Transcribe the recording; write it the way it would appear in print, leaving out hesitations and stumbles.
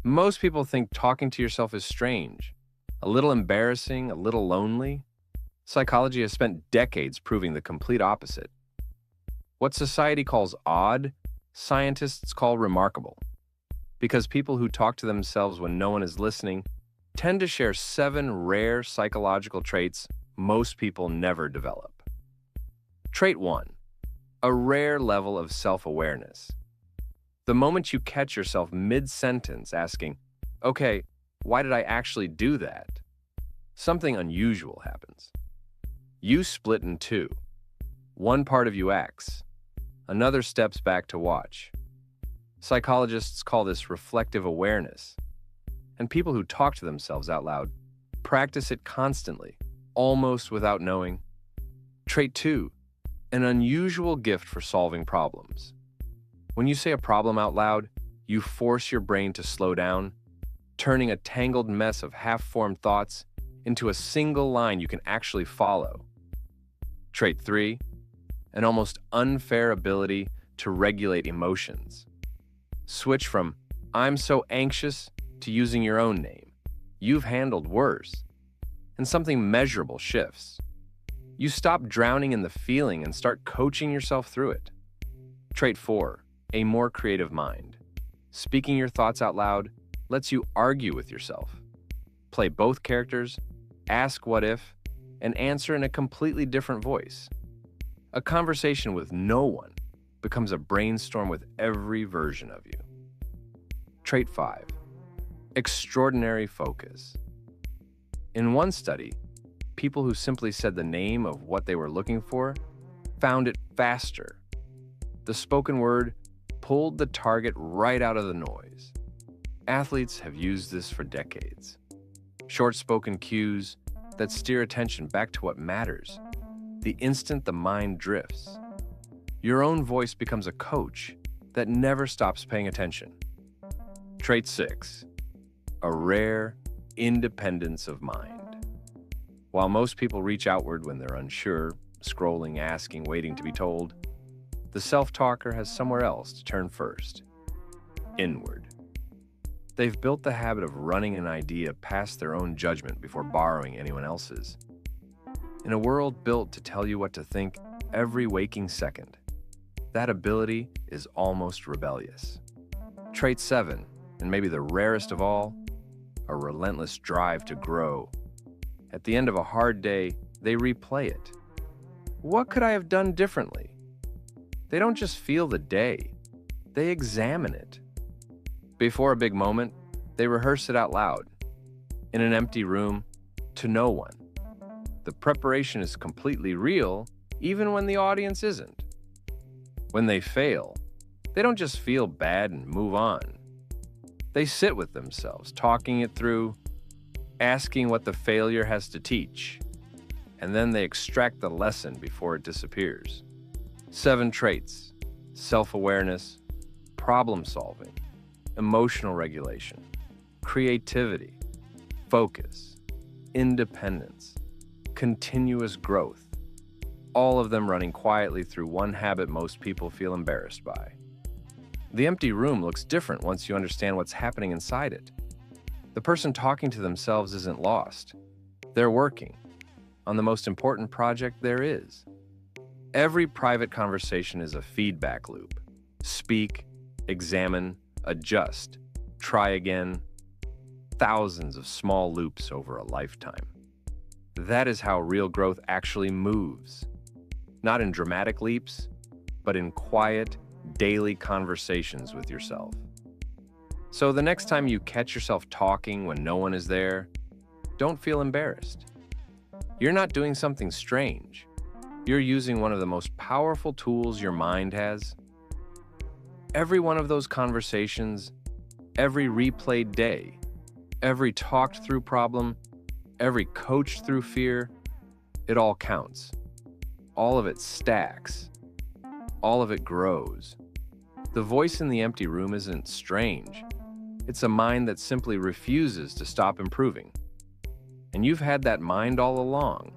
Most people think talking to yourself is strange, a little embarrassing, a little lonely. Psychology has spent decades proving the complete opposite. What society calls odd, scientists call remarkable. Because people who talk to themselves when no one is listening tend to share 7 rare psychological traits most people never develop. Trait 1. A rare level of self-awareness. The moment you catch yourself mid-sentence asking, okay, why did I actually do that? Something unusual happens. You split in two. One part of you acts. Another steps back to watch. Psychologists call this reflective awareness. And people who talk to themselves out loud practice it constantly, almost without knowing. Trait 2. An unusual gift for solving problems. When you say a problem out loud, you force your brain to slow down, turning a tangled mess of half-formed thoughts into a single line you can actually follow. Trait 3. An almost unfair ability to regulate emotions. Switch from, I'm so anxious, to using your own name. You've handled worse. And something measurable shifts. You stop drowning in the feeling and start coaching yourself through it. Trait 4. A more creative mind. Speaking your thoughts out loud lets you argue with yourself. Play both characters, ask what if, and answer in a completely different voice. A conversation with no one becomes a brainstorm with every version of you. Trait 5. Extraordinary focus. In one study, people who simply said the name of what they were looking for found it faster. The spoken word pulled the target right out of the noise. Athletes have used this for decades. Short-spoken cues that steer attention back to what matters, the instant the mind drifts. Your own voice becomes a coach that never stops paying attention. Trait 6. A rare independence of mind. While most people reach outward when they're unsure, scrolling, asking, waiting to be told, the self-talker has somewhere else to turn first. Inward. They've built the habit of running an idea past their own judgment before borrowing anyone else's. In a world built to tell you what to think every waking second, that ability is almost rebellious. Trait 7, and maybe the rarest of all, a relentless drive to grow. At the end of a hard day, they replay it. What could I have done differently? They don't just feel the day, they examine it. Before a big moment, they rehearse it out loud, in an empty room, to no one. The preparation is completely real, even when the audience isn't. When they fail, they don't just feel bad and move on. They sit with themselves, talking it through, asking what the failure has to teach, and then they extract the lesson before it disappears. 7 traits: self-awareness, problem-solving, emotional regulation, creativity, focus, independence, continuous growth, all of them running quietly through one habit most people feel embarrassed by. The empty room looks different once you understand what's happening inside it. The person talking to themselves isn't lost. They're working on the most important project there is. Every private conversation is a feedback loop. Speak, examine, adjust, try again. Thousands of small loops over a lifetime. That is how real growth actually moves. Not in dramatic leaps, but in quiet, daily conversations with yourself. So the next time you catch yourself talking when no one is there, don't feel embarrassed. You're not doing something strange. You're using one of the most powerful tools your mind has. Every one of those conversations, every replayed day, every talked through problem, every coached through fear, it all counts. All of it stacks. All of it grows. The voice in the empty room isn't strange. It's a mind that simply refuses to stop improving. And you've had that mind all along.